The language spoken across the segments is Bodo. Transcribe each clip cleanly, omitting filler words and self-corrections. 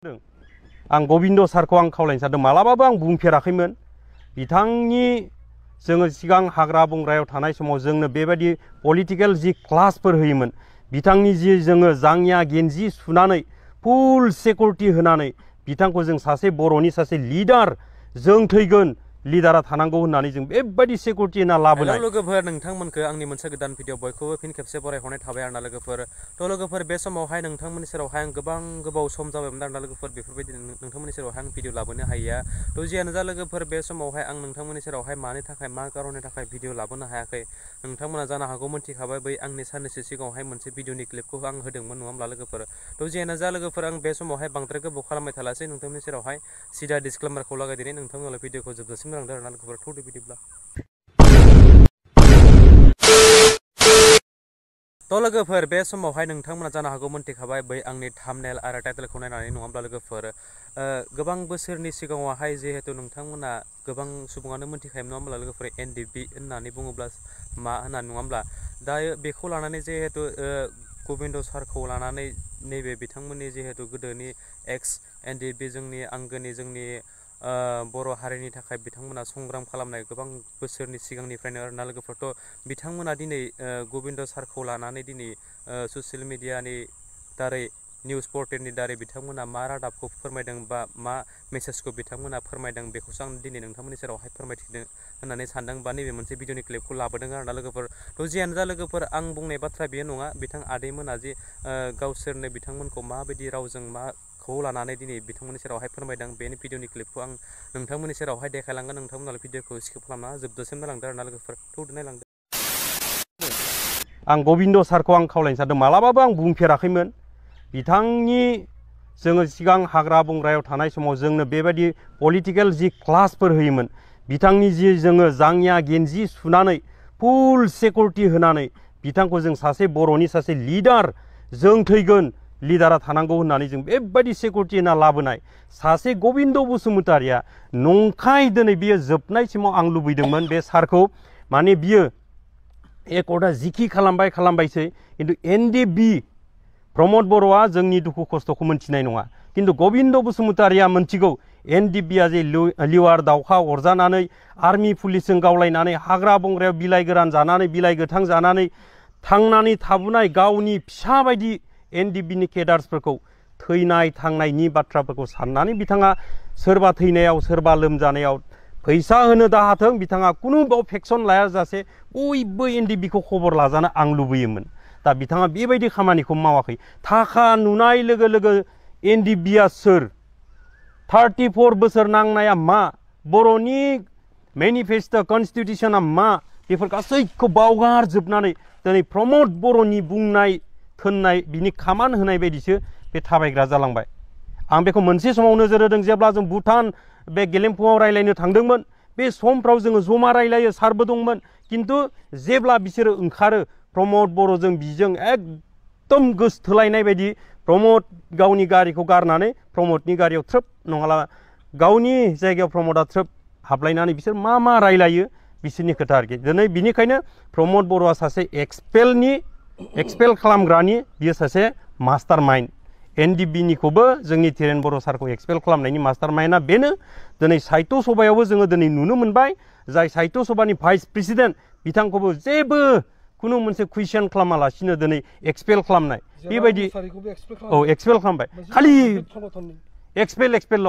आं गबिन्द सारखौ आं खावलायनो सानदों मालाबाबो आं बुंफेराखैमोन बिथांनि जोङो सिगां हाग्रा बंग्रायाव थानाय समाव जोंनो बेबायदि पलिटिकेल जि क्लासफोर होयोमोन बिथांनि जि जोङो जांगिया गेन्जि सुनानै फुल सिकिउरिटि होनानै बिथांखौ जों सासे बर'नि सासे लिडार जों थैगोन लिडारा थानांगौ होननानै जों बेबायदि सिकिउरिटि होना लाबोनाय। हेलौ लोगोफोर नोंथांमोनखौ आंनि मोनसे गोदान भिडिअ बयखौबो फिन खेबसे बरायहरनाय थाबाय आरोना लोगोफोर। थ' लोगोफोर बे समावहाय नोंथांमोननि सेरावहाय आं गोबाव सम जाबायमोन आरोना लोगोफोर बेफोरबायदि नोंथांमोननि सेरावहाय आं भिडिअ लाबोनो हायैया। थ' जियानो जा लोगोफोर बे समावहाय आं नोंथांमोननि सेरावहाय मानि थाखाय मा खारननि थाखाय भिडिअ लाबोनो हायाखै नोंथांमोना जानो हागौ मोनथिखाबाय बै आंनि साननैसो सिगाङावहाय मोनसे भिडिअनि क्लिपखौ आं होदोंमोन नङा होमब्ला लोगोफोर। थ' जियानो जा लोगोफोर आं बे समावहाय बांद्राय गोबाव खालामबाय थालासै नोंथांमोननि सेरावहाय सिदा डिसक्लेमारखौ लागायदिनै नोंथांमोना भिडिअखौ जोबजासिम नायलांदो आरोना लोगोफोर। थौदो बिदिब्ला। थ' लोगोफोर बे समावहाय नोंथांमोना जानो हागौ मोनथिखाबाय बै आंनि थाम्बनेल आरो टाइटेलखौ नायनानै नङा होमब्ला लोगोफोर। गोबां बोसोरनि सिगाङावहाय जिहेतु नोंथांमोना गोबां सुबुङानो मोनथिखायोमोन नङा होमब्ला लोगोफोर एनडिएफबि होननानै बुङोब्ला मा होननानै नङा होमब्ला। दायो बेखौ लानानै जिहेतु गबिन्द सारखौ लानानै नैबे बिथांमोननि जिहेतु गोदोनि एक्स एनडिएफबि जोंनि आंगोनि जोंनि बर' हारिनि थाखाय बिथांमोना संग्राम खालामनाय गोबां बोसोरनि सिगांनिफ्रायनो आरोना लोगोफोरथ' बिथांमोना दिनै गबिन्द सारखौ लानानै दिनै ससियेल मिडियानि दारै निउस पर्टेलनि दारै बिथांमोना मा रादाबखौ फोरमायदों बा मा मेसेजखौ बिथांमोना फोरमायदों बेखौसो आं दिनै नोंथांमोननि सेरावहाय फोरमायथिनो होननानै सानदों बा नैबे मोनसे भिडिअनि क्लिपखौ लाबोदों आरोना लोगोफोर। थ' जियानो जा लोगोफोर आं बुंनाय बाथ्रा बेयो नङा बिथां आदैमोना जि गावसोरनो बिथांमोनखौ माबायदि रावजों माखौ लानानै दिनै बिथांमोननि सेरावहाय फोरमायदों बेनि भिडिअनि क्लिपखौ आं नोंथांमोननि सेरावहाय देखायलांगोन नोंथांमोना भिडिअखौ स्किप खालामना जोबजासिम नायलांदो आरोना लोगोफोर। थौदो नायलांदो। आं गबिन्द सारखौ आं खावलायनो सानदों मालाबाबो आं बुंफेराखैमोन बिथांनि जोङो सिगां हाग्रा बंग्रायाव थानाय समाव जोंनो बेबायदि पलिटिकेल जि क्लासफोर होयोमोन बिथांनि जि जोङो जांगिया गेन्जि सुनानै फुल सिकिउरिटि होनानै बिथांखौ जों सासे बर'नि सासे लिडार जों थैगोन लिडारा थानांगौ होननानै जों बेबायदि सिकिउरिटि होना लाबोनाय सासे गबिन्द बसुमतारिया नंखाय दिनै बियो जोबनायसिमाव आं लुबैदोंमोन बे सारखौ माने बियो एकर्डा जिखि खालामबायसै खिन्थु एनडिएफबि प्रमद बर'आ जोंनि दुखु खस्थ'खौ मोनथिनाय नङा खिन्थु गबिन्द बसुमतारिया मोनथिगौ एनडिएफबिआ जे लिवार दावखा अरजानानै आर्मि पुलिसजों गावलायनानै हाग्रा बंग्रायाव बिलाइ गोरान जानानै बिलाइ गोथां जानानै थांनानै थाबोनाय गावनि फिसा बायदि एनडिएफबिनि केडार्सफोरखौ थैनाय थांनायनि बाथ्राफोरखौ साननानै बिथाङा सोरबा थैनायाव सोरबा लोमजानायाव फैसा होनो दाहाथों बिथाङा खुनु बाव फेक्सन लायाजासे बयबो एनडिएफबिखौ खबर लाजानो आं लुबैयोमोन। दा बिथाङा बेबायदि खामानिखौ मावाखै। थाखा नुनाय लोगो लोगो एनडिएफबिआ सोर 34 बोसोर नांनाया मा बर'नि मेनिफेस्टो कनस्टिटिउसना मा बेफोर गासैखौ बावगारजोबनानै दिनै प्रमद बर'नि बुंनाय थोननाय बिनि खामान होनाय बायदिसो बे थाबायग्रा जालांबाय। आं बेखौ मोनसे समाव नोजोर होदों जेब्ला जों भुटान बे गेलेमफुआव रायलायनो थांदोंमोन बे समफ्राव जोङो जमा रायलायो सारबो दंमोन खिन्थु जेब्ला बिसोरो ओंखारो प्रमद बर'जों बिजों एकदम गोसथोलायनाय बायदि प्रमद गावनि गारिखौ गारनानै प्रमदनि गारियाव थ्रोब नङाला गावनि जायगायाव प्रमदा थ्रोब हाबलायनानै बिसोर मा रायलायो बिसोरनि खोथा आरोखि। दिनै बिनिखायनो प्रमद बर'आ सासे एक्सपेल खालामग्रानि बियो सासे मास्टार माइन्ड एनडिएफबिनिखौबो जोंनि धीरेन बर' सारखौ एक्सपेल खालामनायनि मास्टार माइन्डआ बेनो। दिनै साहित्य सभायावबो जोङो दिनै नुनो मोनबाय जाय साहित्य सभानि भाइस प्रेसिडेन्ट बिथांखौबो जेबो खुनु मोनसे कुइसन खालामालासिनो दिनै एक्सपेल खालामनाय बेबायदि एक्सपेल खालामबाय खालि एक्सपेल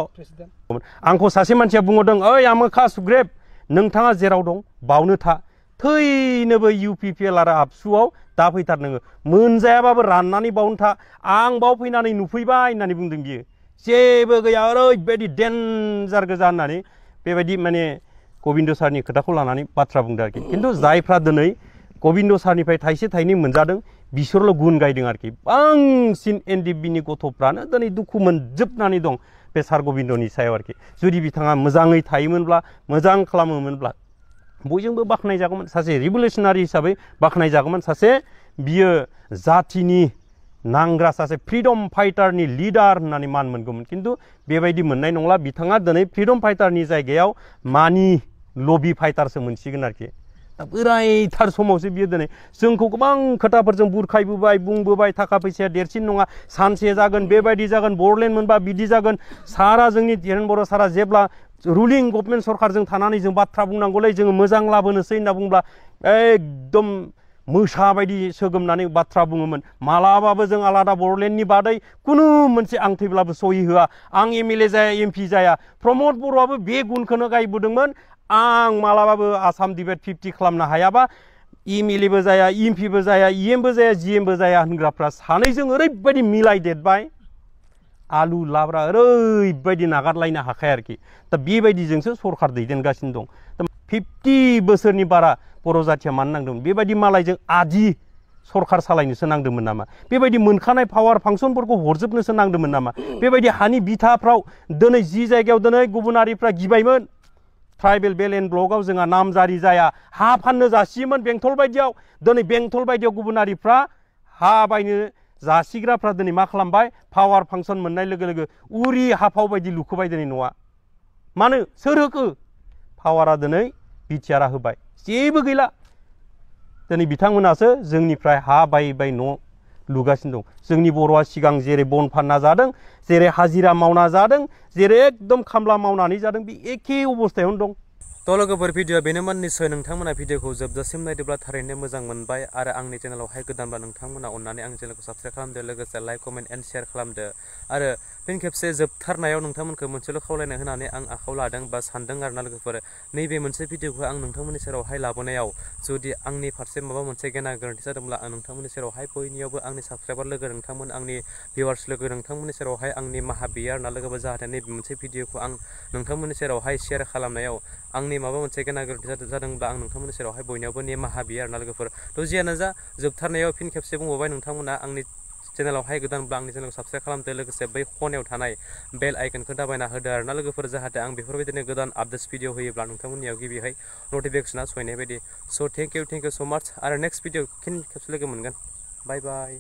आंखौ सासे मानसिया बुंहरदों ओइ आमोखा सुग्रेब नोंथाङा जेराव दं बावनो था थैनोबो इउपिपिएल आरो आबसुआव दा फैथार नोङो मोनजायाबाबो राननानै बावनो था आं बाव फैनानै नुफैबाय होननानै बुंदों बियो जेबो गैया ओरैबायदि डेन्जार गोजा होननानै बेबायदि माने गबिन्द सारनि खोथाखौ लानानै बाथ्रा बुंदों आरोखि। खिन्थु जायफ्रा दिनै गबिन्द सारनिफ्राय थाइसे थाइनै मोनजादों बिसोरल' गुन गायदों आरोखि। बांसिन एनडिएफबिनि गथ'फ्रानो दिनै दुखु मोनजोबनानै दं बे सार गबिन्दनि सायाव आरोखि। जुदि बिथाङा मोजाङै थायोमोनब्ला मोजां खालामोमोनब्ला बयजोंबो बाख्नाय जागौमोन सासे रिभलिउसनारि हिसाबै बाख्नाय जागौमोन सासे बियो जाथिनि नांग्रा सासे फ्रिडम फाइटारनि लिडार होननानै मान मोनगौमोन खिन्थु बेबायदि मोननाय नंला। बिथाङा दिनै फ्रिडम फाइटारनि जायगायाव मानि लबि फाइटारसो मोनसिगोन आरोखि। बोरायथार समावसो बियो दिनै जोंखौ गोबां खोथाफोरजों बुरखायबोबाय बुंबोबाय थाखा फैसाया देरसिन नङा सानसे जागोन बेबायदि जागोन बर'लेण्ड मोनबा बिदि जागोन सारा जोंनि धीरेन बर' सारा जेब्ला रुलिं गभर्नमेन्ट सरकारजों थानानै जों बाथ्रा बुंनांगौलै जोङो मोजां लाबोनोसै होनना बुंब्ला एकदम मोसा बायदि सोगोमनानै बाथ्रा बुङोमोन मालाबाबो जों आलादा बर'लेण्डनि बादै कुनु मोनसे आं थैब्लाबो सहि होआ आं एमएलए जाया एमपि जाया प्रमद बर'आबो बे गुनखौनो गायबोदोंमोन आं मालाबाबो आसाम डिबेट 50 खालामनो हायाबा एमएलएबो जाया एमपिबो जाया इएमबो जाया जिएमबो जाया होनग्राफ्रा सानैजों ओरैबायदि मिलायदेरबाय आलु लाब्रा ओरैबायदि नागारलायनो हाखाया आरोखि दा बेबायदिजोंसो सरकार दैदेनगासिनो दं दा 50 बोसोरनि बारा बर' जाथिया मानो नांदोंमोन बेबायदि मालायजों आदि सरकार सालायनोसो नांदोंमोन नामा बेबायदि मोनखानाय पावार फांसनफोरखौ हरजोबनोसो नांदोंमोन नामा बेबायदि हानि बिथाफ्राव दिनै जि जायगायाव दिनै गुबुनारिफ्रा गिबायमोन ट्राइबेल बेल एन्ड ब्लकआव जोंहा नाम जारि जाया हा फाननो जासियोमोन बेंटल बायदियाव दिनै बेंटल बायदियाव गुबुनारिफ्रा हा बायनो जासिग्राफ्रा दिनै मा खालामबाय पावार फांसन मोननाय लोगो लोगो उरि हाफाव बायदि लुखोबाय दिनै न'आ मानो सोर होखो पावारा दिनै बिटिआरआ होबाय जेबो गैला दिनै बिथांमोनासो जोंनिफ्राय हा बायै बायै न' लुगासिनो दं जोंनि बर'आ सिगां जेरै बन फानना जादों जेरै हाजिरा मावना जादों जेरै एकदम खामला मावनानै जादों बे एखे अबस्थायावनो दं थ' लोगोफोर भिडिअ बेनोमोन निस्सय नोंथांमोना भिडिअखौ जोबजासिम नायदोंब्ला थारैनो मोजां मोनबाय आरो आंनि चेनेलावहाय गोदानब्ला नोंथांमोना अननानै आंनि चेनेलखौ साबस्क्राइब खालामदो लोगोसे लाइक कमेन्ट एन्ड शेयार खालामदो आरो फिन खेबसे जोबथारनायाव नोंथांमोनखौ मोनसेल' खावलायनाय होनानै आं आखायाव लादों बा सानदों आरोना लोगोफोर नैबे मोनसे भिडिअखौ आं नोंथांमोननि सेरावहाय लाबोनायाव जुदि आंनि फारसे माबा मोनसे गेना गोरोन्थि जादोंब्ला आं नोंथांमोननि सेरावहाय बयनियावबो आंनि साबस्क्राइबार लोगो नोंथांमोन आंनि भिउवार्स लोगो नोंथांमोननि सेरावहाय आंनि माहा बियो आरोना लोगोफोर जाहाथे नैबे मोनसे भिडिअखौ आं नोंथांमोननि सेरावहाय शेयार खालामनायाव आंनि माबा मोनसे गेना गोरोन्थि जादोंब्ला आं नोंथांमोननि सेरावहाय बयनियावबो निमाहा बियो आरोना लोगोफोर थ' जियानो जा जोबथारनायाव फिन खेबसे बुंबावबाय नोंथांमोना आंनि चेनेलावहाय गोदानब्ला आंनि चेनेलखौ साबस्क्राइब खालामदो लोगोसे बै खनायाव थानाय बेल आइकनखौ दाबायना होदो आरोना लोगोफोर जाहाथे आं बेफोरबायदिनो गोदान आपडेट्स भिडिअ होयोब्ला नोंथांमोननियाव गिबिहाय नटिफिकेसना सहैनाय बायदि स' थेंक इउ स' माच आरो नेक्स्ट भिडिअ फिन खेबसे लोगो मोनगोन बाय बाय